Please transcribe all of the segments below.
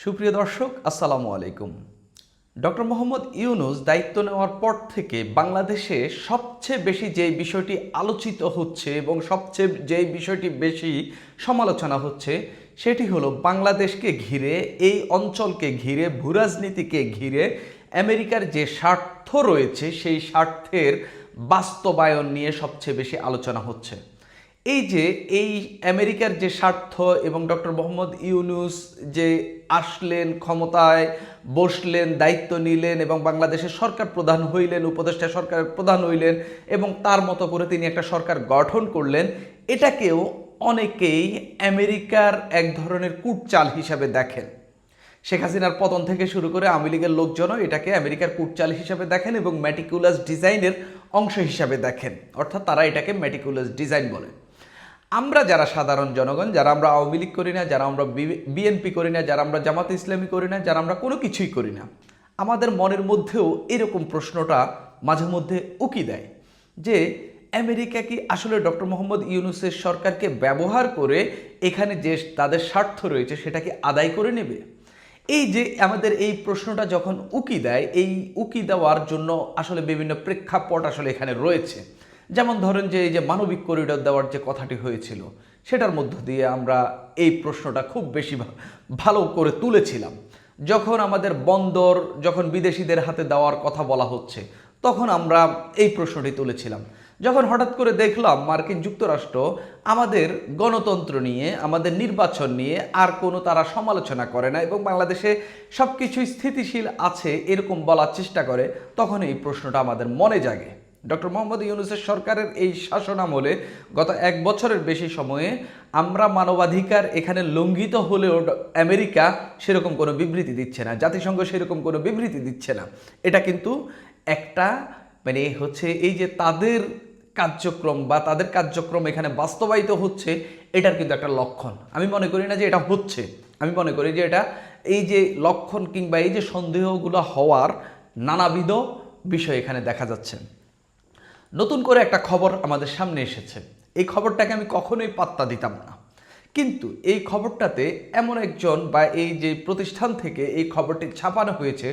সুপ্রিয় দর্শক, আসসালামু আলাইকুম। ডক্টর মোহাম্মদ ইউনূস দায়িত্ব নেওয়ার পর থেকে বাংলাদেশে সবচেয়ে বেশি যে বিষয়টি আলোচিত হচ্ছে এবং সবচেয়ে যে বিষয়টি বেশি সমালোচনা হচ্ছে সেটি হলো বাংলাদেশকে ঘিরে, এই অঞ্চলকে ঘিরে, ভূরাজনীতিকে ঘিরে আমেরিকার যে স্বার্থ রয়েছে সেই স্বার্থের বাস্তবায়ন নিয়ে সবচেয়ে বেশি আলোচনা হচ্ছে। এই আমেরিকার যে স্বার্থ এবং ডক্টর মোহাম্মদ ইউনূস যে আসলেন, ক্ষমতায় বসলেন, দায়িত্ব নিলেন এবং বাংলাদেশের সরকার প্রধান হইলেন, উপদেষ্টা সরকারের প্রধান হইলেন এবং তার মতো করে তিনি একটা সরকার গঠন করলেন, এটাকেও অনেকেই আমেরিকার এক ধরনের কূটচাল হিসাবে দেখেন। শেখ হাসিনার পতন থেকে শুরু করে আওয়ামী লীগের লোকজনও এটাকে আমেরিকার কূটচাল হিসাবে দেখেন এবং ম্যাটিকুলাস ডিজাইনের অংশ হিসাবে দেখেন, অর্থাৎ তারা এটাকে ম্যাটিকুলাস ডিজাইন বলে। আমরা যারা সাধারণ জনগণ, যারা আমরা আওয়ামী লীগ করি না, যারা আমরা বিএনপি করি না, যারা আমরা জামাত ইসলামী করি না, যারা আমরা কোনো কিছুই করি না, আমাদের মনের মধ্যেও এরকম প্রশ্নটা মাঝে মধ্যে উকি দেয় যে আমেরিকা কি আসলে ডক্টর মোহাম্মদ ইউনূসের সরকারকে ব্যবহার করে এখানে যে তাদের স্বার্থ রয়েছে সেটাকে আদায় করে নেবে? এই যে আমাদের এই প্রশ্নটা যখন উকি দেয়, এই উকি দেওয়ার জন্য আসলে বিভিন্ন প্রেক্ষাপট আসলে এখানে রয়েছে। যেমন ধরেন যে এই যে মানবিক করিডোর দেওয়ার যে কথাটি হয়েছিল সেটার মধ্য দিয়ে আমরা এই প্রশ্নটা খুব বেশি ভালো করে তুলেছিলাম। যখন আমাদের বন্দর যখন বিদেশিদের হাতে দেওয়ার কথা বলা হচ্ছে তখন আমরা এই প্রশ্নটি তুলেছিলাম। যখন হঠাৎ করে দেখলাম মার্কিন যুক্তরাষ্ট্র আমাদের গণতন্ত্র নিয়ে, আমাদের নির্বাচন নিয়ে আর কোনো তারা সমালোচনা করে না এবং বাংলাদেশে সব কিছুই স্থিতিশীল আছে এরকম বলার চেষ্টা করে, তখন এই প্রশ্নটা আমাদের মনে জাগে। ডক্টর মোহাম্মদ ইউনূসের সরকারের এই শাসন আমলে গত 1 বছরের বেশি সময়ে আমরা মানবাধিকার এখানে লঙ্ঘিত হলেও আমেরিকা সেরকম কোনো বিবৃতি দিচ্ছে না, জাতিসংঘ সেরকম কোনো বিবৃতি দিচ্ছে না। এটা কিন্তু একটা হচ্ছে এই যে তাদের কার্যক্রম বা তাদের কার্যক্রম এখানে বাস্তবায়িত হচ্ছে, এটার কিন্তু একটা লক্ষণ। আমি মনে করি না যে এটা হচ্ছে, আমি মনে করি যে এটা এই যে লক্ষণ কিংবা এই যে সন্দেহগুলো হওয়ার নানাবিধ বিষয় এখানে দেখা যাচ্ছে। নতুন করে একটা খবর আমাদের সামনে এসেছে, এই খবরটাকে আমি কখনোই পাত্তা দিতাম না, কিন্তু এই খবরটাতে এমন একজন বা এই যে প্রতিষ্ঠান থেকে এই খবরটি ছাপানো হয়েছে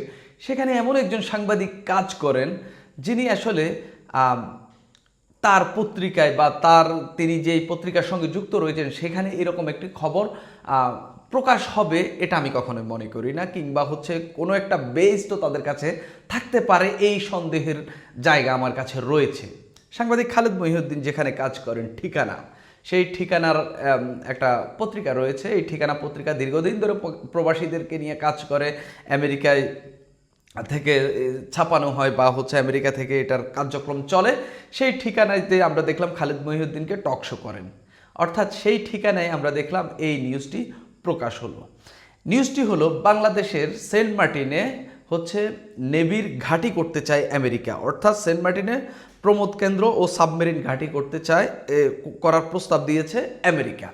সেখানে এমন একজন সাংবাদিক কাজ করেন যিনি আসলে তার পত্রিকায় বা তিনি যেই পত্রিকার সঙ্গে যুক্ত রয়েছেন সেখানে এরকম একটি খবর প্রকাশ হবে এটা আমি কখনোই মনে করি না, কিংবা হচ্ছে কোনো একটা বেস তো তাদের কাছে থাকতে পারে, এই সন্দেহের জায়গা আমার কাছে রয়েছে। সাংবাদিক খালেদ মহিউদ্দিন যেখানে কাজ করেন ঠিকানা, সেই ঠিকানার একটা পত্রিকা রয়েছে, এই ঠিকানা পত্রিকা দীর্ঘদিন ধরে প্রবাসীদেরকে নিয়ে কাজ করে, আমেরিকায় থেকে ছাপানো হয় বা হচ্ছে আমেরিকা থেকে এটার কার্যক্রম চলে। সেই ঠিকানাতে আমরা দেখলাম খালেদ মহিউদ্দিনকে টক শো করেন, অর্থাৎ সেই ঠিকানায় আমরা দেখলাম এই নিউজটি প্রকাশ হলো। নিউজটি হলো বাংলাদেশের সেন্ট মার্টিনে হচ্ছে নেভির ঘাঁটি করতে চায় আমেরিকা, অর্থাৎ সেন্ট মার্টিনে প্রমোদ কেন্দ্র ও সাবমেরিন ঘাঁটি করতে চায়, করার প্রস্তাব দিয়েছে আমেরিকা।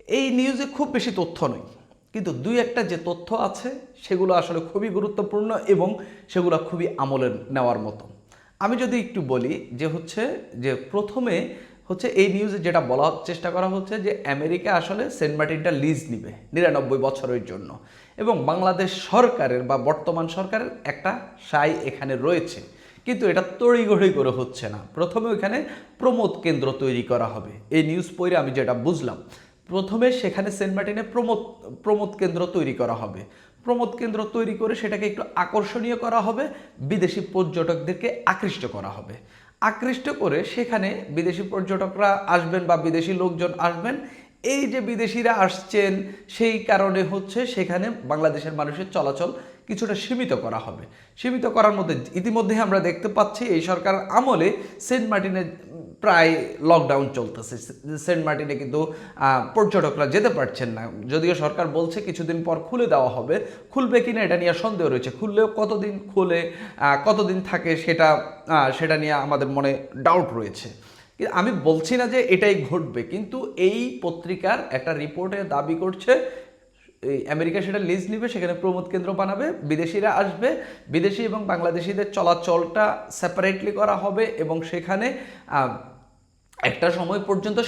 এই নিউজে খুব বেশি তথ্য নেই, কিন্তু দুই একটা যে তথ্য আছে সেগুলো আসলে খুবই গুরুত্বপূর্ণ এবং সেগুলো খুবই আমলের নেওয়ার মতো। আমি যদি একটু বলি যে প্রথমে হচ্ছে এই নিউজে যেটা বলার চেষ্টা করা হচ্ছে যে আমেরিকা আসলে সেন্ট মার্টিনটা লিজ নিবে 99 বছরের জন্য এবং বাংলাদেশ সরকারের বা বর্তমান সরকারের একটা সাই এখানে রয়েছে, কিন্তু এটা তড়িঘড়ি করে হচ্ছে না। প্রথমে ওইখানে প্রমোদ কেন্দ্র তৈরি করা হবে, এই নিউজ পড়ে আমি যেটা বুঝলাম। প্রথমে সেখানে সেন্ট মার্টিনে প্রমোদ কেন্দ্র তৈরি করা হবে, প্রমোদ কেন্দ্র তৈরি করে সেটাকে একটু আকর্ষণীয় করা হবে, বিদেশি পর্যটকদেরকে আকৃষ্ট করা হবে, আকৃষ্ট করে সেখানে বিদেশি পর্যটকরা আসবেন বা বিদেশি লোকজন আসবেন। এই যে বিদেশিরা আসছেন সেই কারণে হচ্ছে সেখানে বাংলাদেশের মানুষের চলাচল কিছুটা সীমিত করা হবে। সীমিত করার মধ্যে ইতিমধ্যে আমরা দেখতে পাচ্ছি এই সরকার আমলে সেন্ট মার্টিনে প্রায় লকডাউন চলতেছে, সেন্ট মার্টিনে কিন্তু পর্যটকরা যেতে পারছেন না, যদিও সরকার বলছে কিছুদিন পর খুলে দেওয়া হবে, খুলবে কিনা এটা নিয়ে সন্দেহ রয়েছে, খুললেও কতদিন খুলে কতদিন থাকে সেটা নিয়ে আমাদের মনে ডাউট রয়েছে। আমি বলছি না যে এটাই ঘটবে, কিন্তু এই পত্রিকার একটা রিপোর্টে দাবি করছে এই আমেরিকা সেটা লিজ নিবে, সেখানে প্রমোদ কেন্দ্র বানাবে, বিদেশিরা আসবে, বিদেশি এবং বাংলাদেশিদের চলাচলটা সেপারেটলি করা হবে এবং সেখানে একটা সময় পর্যন্ত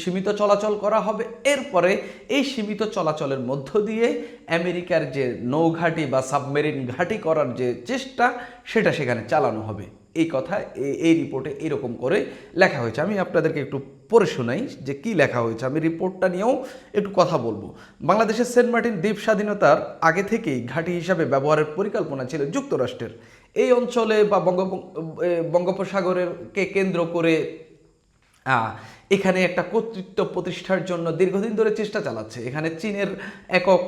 সীমিত চলাচল করা হবে। এরপরে এই সীমিত চলাচলের মধ্য দিয়ে আমেরিকার যে নৌঘাঁটি বা সাবমেরিন ঘাঁটি করার যে চেষ্টা সেটা সেখানে চালানো হবে। এই কথা এই রিপোর্টে এরকম করে লেখা হয়েছে। আমি আপনাদেরকে একটু পড়ে শোনাই যে কি লেখা হয়েছে। আমি রিপোর্টটা নিয়েও একটু কথা বলবো। বাংলাদেশের সেন্ট মার্টিন দ্বীপ স্বাধীনতার আগে থেকেই ঘাঁটি হিসাবে ব্যবহারের পরিকল্পনা ছিল যুক্তরাষ্ট্রের। এই অঞ্চলে বা বঙ্গোপসাগরকে কেন্দ্র করে এখানে একটা কর্তৃত্ব প্রতিষ্ঠার জন্য দীর্ঘদিন ধরে চেষ্টা চালাচ্ছে। এখানে চীনের একক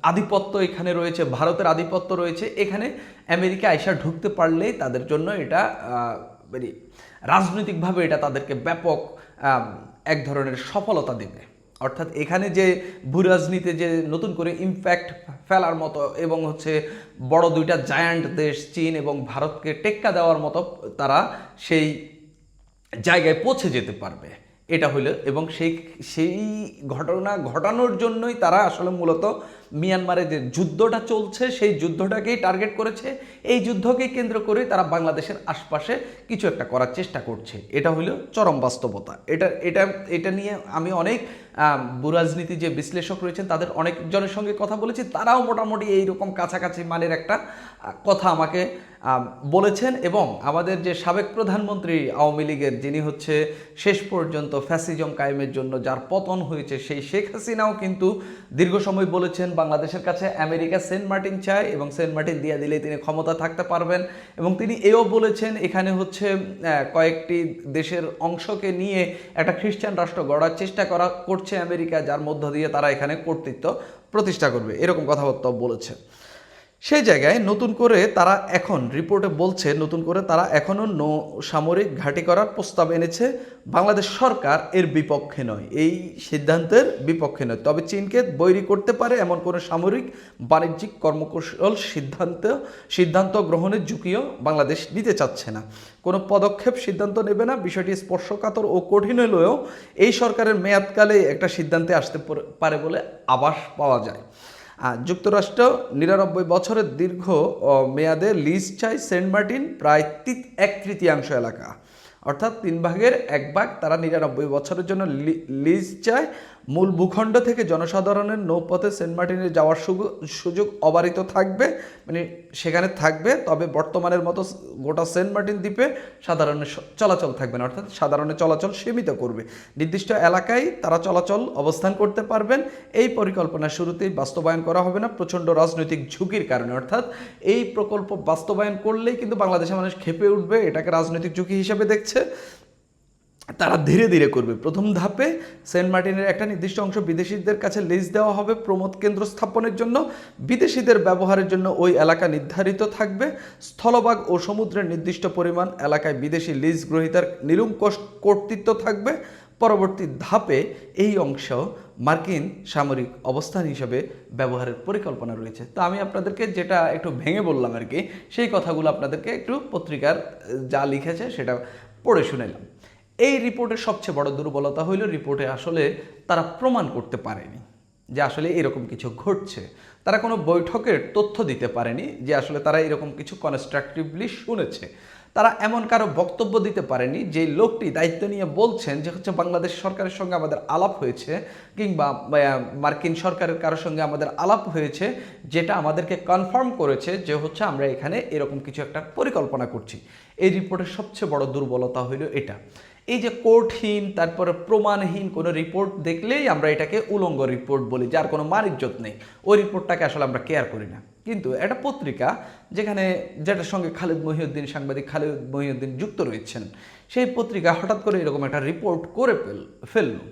আধিপত্য এখানে রয়েছে, ভারতের আধিপত্য রয়েছে। এখানে আমেরিকা আইসা ঢুকতে পারলেই তাদের জন্য এটা মানে রাজনৈতিকভাবে এটা তাদেরকে ব্যাপক এক ধরনের সফলতা দেবে। অর্থাৎ এখানে যে ভূরাজনীতিতে যে নতুন করে ইমপ্যাক্ট ফেলার মতো এবং বড় দুইটা জায়ান্ট দেশ চীন এবং ভারতকে টেক্কা দেওয়ার মতো তারা সেই জায়গায় পৌঁছে যেতে পারবে, এটা হইলো। এবং সেই ঘটনা ঘটানোর জন্যই তারা আসলে মূলত মিয়ানমারে যে যুদ্ধটা চলছে সেই যুদ্ধটাকেই টার্গেট করেছে। এই যুদ্ধকেই কেন্দ্র করে তারা বাংলাদেশের আশপাশে কিছু একটা করার চেষ্টা করছে। এটা হইলো চরম বাস্তবতা। এটা নিয়ে আমি অনেক ভূরাজনীতি যে বিশ্লেষক রয়েছেন তাদের অনেকজনের সঙ্গে কথা বলেছি, তারাও মোটামুটি এইরকম কাছাকাছি মানের একটা কথা আমাকে বলেছেন। এবং আমাদের যে সাবেক প্রধানমন্ত্রী আওয়ামী লীগের, যিনি শেষ পর্যন্ত ফ্যাসিজম কায়েমের জন্য যার পতন হয়েছে, সেই শেখ হাসিনাও কিন্তু দীর্ঘ সময় বলেছেন বাংলাদেশের কাছে আমেরিকা সেন্ট মার্টিন চায় এবং সেন্ট মার্টিন দিয়ে দিলে তিনি ক্ষমতা থাকতে পারবেন। এবং তিনি এও বলেছেন এখানে কয়েকটি দেশের অংশকে নিয়ে একটা খ্রিস্টান রাষ্ট্র গড়ার চেষ্টা করছে আমেরিকা, যার মধ্য দিয়ে তারা এখানে কর্তৃত্ব প্রতিষ্ঠা করবে, এরকম কথাবার্তা বলেছে। সেই জায়গায় নতুন করে তারা এখন রিপোর্টে বলছে নতুন করে তারা এখনও সামরিক ঘাঁটি করার প্রস্তাব এনেছে। বাংলাদেশ সরকার এর বিপক্ষে নয়, এই সিদ্ধান্তের বিপক্ষে নয়, তবে চীনকে বৈরী করতে পারে এমন কোনো সামরিক বাণিজ্যিক কর্মকৌশল সিদ্ধান্ত গ্রহণের ঝুঁকিও বাংলাদেশ নিতে চাচ্ছে না। কোনো পদক্ষেপ সিদ্ধান্ত নেবে না। বিষয়টি স্পর্শকাতর ও কঠিন হলেও এই সরকারের মেয়াদকালে একটা সিদ্ধান্তে আসতে পারে বলে আভাস পাওয়া যায়। যুক্তরাষ্ট্র 99 বছরের দীর্ঘ মেয়াদে লিজ চায় সেন্ট মার্টিন প্রায় 1/3 এলাকা, অর্থাৎ 3/1 তারা 99 বছরের জন্য লিজ চায়। মূল ভূখণ্ড থেকে জনসাধারণের নৌপথে সেন্ট মার্টিনে যাওয়ার সুযোগ অবারিত থাকবে, মানে সেখানে থাকবে, তবে বর্তমানের মতো গোটা সেন্ট মার্টিন দ্বীপে সাধারণের চলাচল থাকবে না, অর্থাৎ সাধারণের চলাচল সীমিত করবে। নির্দিষ্ট এলাকায় তারা চলাচল অবস্থান করতে পারবেন। এই পরিকল্পনা শুরুতেই বাস্তবায়ন করা হবে না প্রচণ্ড রাজনৈতিক ঝুঁকির কারণে। অর্থাৎ এই প্রকল্প বাস্তবায়ন করলেই কিন্তু বাংলাদেশের মানুষ ক্ষেপে উঠবে, এটাকে রাজনৈতিক ঝুঁকি হিসেবে দেখছে। তারা ধীরে ধীরে করবে। প্রথম ধাপে সেন্ট মার্টিনের একটা নির্দিষ্ট অংশ বিদেশিদের কাছে লিজ দেওয়া হবে প্রমোদ কেন্দ্র স্থাপনের জন্য। বিদেশিদের ব্যবহারের জন্য ওই এলাকা নির্ধারিত থাকবে। স্থলভাগ ও সমুদ্রের নির্দিষ্ট পরিমাণ এলাকায় বিদেশি লিজ গ্রহীতার নিরঙ্কুশ কর্তৃত্ব থাকবে। পরবর্তী ধাপে এই অংশ মার্কিন সামরিক অবস্থান হিসেবে ব্যবহারের পরিকল্পনা রয়েছে। তো আমি আপনাদেরকে যেটা একটু ভেঙে বললাম আর কি, সেই কথাগুলো আপনাদেরকে একটু পত্রিকার যা লিখেছে সেটা পড়ে শুনাইলাম। এই রিপোর্টের সবচেয়ে বড় দুর্বলতা হইল রিপোর্টে আসলে তারা প্রমাণ করতে পারেনি যে আসলে এরকম কিছু ঘটছে। তারা কোনো বৈঠকের তথ্য দিতে পারেনি যে আসলে তারা এরকম কিছু কনস্ট্রাকটিভলি শুনেছে। তারা এমন কারো বক্তব্য দিতে পারেনি যে লোকটি দায়িত্ব নিয়ে বলছেন যে বাংলাদেশ সরকারের সঙ্গে আমাদের আলাপ হয়েছে কিংবা মার্কিন সরকারের কারোর সঙ্গে আমাদের আলাপ হয়েছে, যেটা আমাদেরকে কনফার্ম করেছে যে আমরা এখানে এরকম কিছু একটা পরিকল্পনা করছি। এই রিপোর্টের সবচেয়ে বড় দুর্বলতা হইল এটা। এই যে কোর্টহীন, তারপরে প্রমাণহীন কোনো রিপোর্ট দেখলেই আমরা এটাকে উলঙ্গ রিপোর্ট বলি, যার কোনো মান ইজ্জত নেই। ওই রিপোর্টটাকে আসলে আমরা কেয়ার করি না। কিন্তু একটা পত্রিকা যেটার সঙ্গে সাংবাদিক খালিদ মহিউদ্দিন যুক্ত রয়েছেন, সেই পত্রিকা হঠাৎ করে এরকম একটা রিপোর্ট করে ফেললো।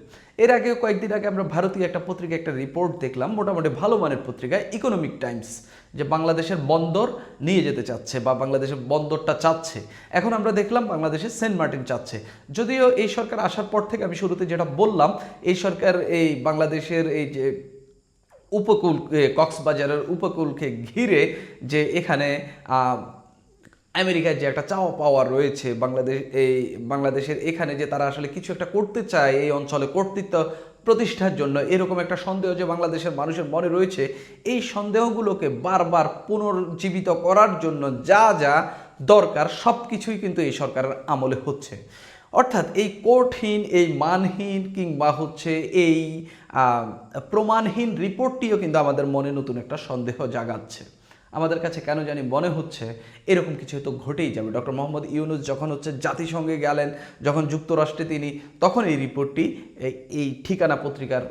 এর আগে কয়েকদিন আগে আমরা ভারতীয় একটা পত্রিকা একটা রিপোর্ট দেখলাম, মোটামুটি ভালো মানের পত্রিকা ইকোনমিক টাইমস, যে বাংলাদেশের বন্দর নিয়ে যেতে চাচ্ছে বা বাংলাদেশের বন্দরটা চাচ্ছে। এখন আমরা দেখলাম বাংলাদেশের সেন্ট মার্টিন চাচ্ছে। যদিও এই সরকার আসার পর থেকে আমি শুরুতে যেটা বললাম, এই সরকার এই বাংলাদেশের এই যে উপকূল, কক্সবাজারের উপকূলকে ঘিরে যে এখানে আমেরিকার যে একটা চাওয়া পাওয়া রয়েছে বাংলাদেশের এখানে যে তারা আসলে কিছু একটা করতে চায় এই অঞ্চলে কর্তৃত্ব প্রতিষ্ঠার জন্য, এরকম একটা সন্দেহ যে বাংলাদেশের মানুষের মনে রয়েছে, এই সন্দেহগুলোকে বারবার পুনর্জীবিত করার জন্য যা যা দরকার সব কিছুই কিন্তু এই সরকারের আমলে হচ্ছে। অর্থাৎ এই কোর্টহীন, এই মানহীন কিংবা হচ্ছে এই প্রমাণহীন রিপোর্টটিও কিন্তু আমাদের মনে নতুন একটা সন্দেহ জাগাচ্ছে। আমাদের কাছে কেন জানি মনে হচ্ছে এরকম কিছু তো ঘটেই যাবে। ডক্টর মোহাম্মদ ইউনূস যখন হচ্ছে জাতিসংঘে গেলেন, যখন যুক্তরাষ্ট্রে তিনি, তখন এই রিপোর্টটি এই ঠিকানা পত্রিকার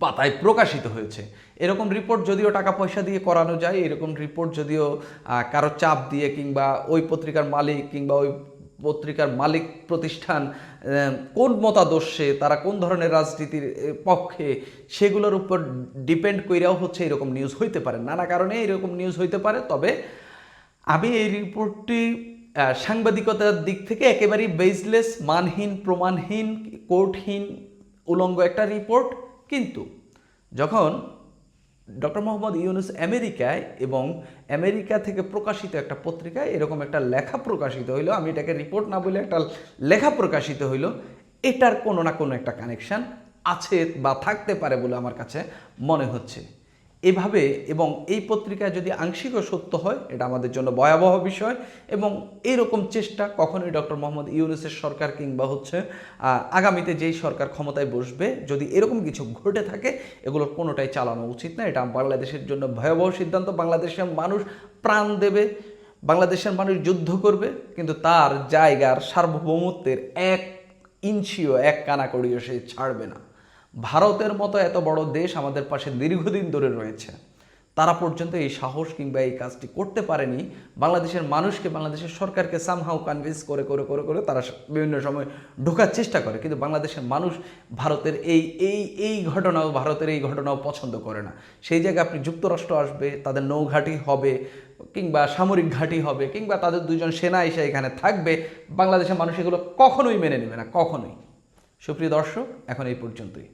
পাতায় প্রকাশিত হয়েছে। এরকম রিপোর্ট যদিও টাকা পয়সা দিয়ে করানো যায়, এরকম রিপোর্ট যদিও কারো চাপ দিয়ে কিংবা ওই পত্রিকার মালিক কিংবা ওই পত্রিকার মালিক প্রতিষ্ঠান কোন মতাদর্শে, তারা কোন ধরনের রাজনীতির পক্ষে, সেগুলোর উপর ডিপেন্ড কইরাও হচ্ছে এরকম নিউজ হইতে পারে, নানা কারণে এরকম নিউজ হইতে পারে। তবে আমি এই রিপোর্টটি সাংবাদিকতার দিক থেকে একেবারেই বেসলেস, মানহীন, প্রমাণহীন, কোর্টহীন, উলঙ্গ একটা রিপোর্ট। কিন্তু যখন ডক্টর মোহাম্মদ ইউনূস আমেরিকায় এবং আমেরিকা থেকে প্রকাশিত একটা পত্রিকায় এরকম একটা লেখা প্রকাশিত হইলো, আমি এটাকে রিপোর্ট না বলে একটা লেখা প্রকাশিত হইলো, এটার কোনো না কোনো একটা কানেকশান আছে বা থাকতে পারে বলে আমার কাছে মনে হচ্ছে। এভাবে এবং এই পত্রিকায় যদি আংশিকও সত্য হয়, এটা আমাদের জন্য ভয়াবহ বিষয়। এবং এইরকম চেষ্টা কখনোই ডক্টর মোহাম্মদ ইউনূসের সরকার কিংবা হচ্ছে আগামীতে যেই সরকার ক্ষমতায় বসবে, যদি এরকম কিছু ঘটে থাকে, এগুলোর কোনোটাই চালানো উচিত না। এটা বাংলাদেশের জন্য ভয়াবহ সিদ্ধান্ত। বাংলাদেশের মানুষ প্রাণ দেবে, বাংলাদেশের মানুষ যুদ্ধ করবে, কিন্তু তার জায়গার সার্বভৌমত্বের 1 ইঞ্চিও 1 কানাকড়িও সে ছাড়বে না। ভারতের মতো এত বড় দেশ আমাদের পাশে দীর্ঘদিন ধরে রয়েছে, তারা পর্যন্ত এই সাহস কিংবা এই কাজটি করতে পারেনি। বাংলাদেশের মানুষকে, বাংলাদেশের সরকারকে সামহাউ কনভিন্স করে করে করে করে তারা বিভিন্ন সময় ঢোকার চেষ্টা করে, কিন্তু বাংলাদেশের মানুষ ভারতের এই ঘটনাও পছন্দ করে না। সেই জায়গায় আপনি যুক্তরাষ্ট্র আসবে, তাদের নৌঘাঁটি হবে কিংবা সামরিক ঘাঁটি হবে কিংবা তাদের 2 জন সেনা এসে এখানে থাকবে, বাংলাদেশের মানুষ এগুলো কখনোই মেনে নেবে না, কখনোই। সুপ্রিয় দর্শক, এখন এই পর্যন্তই।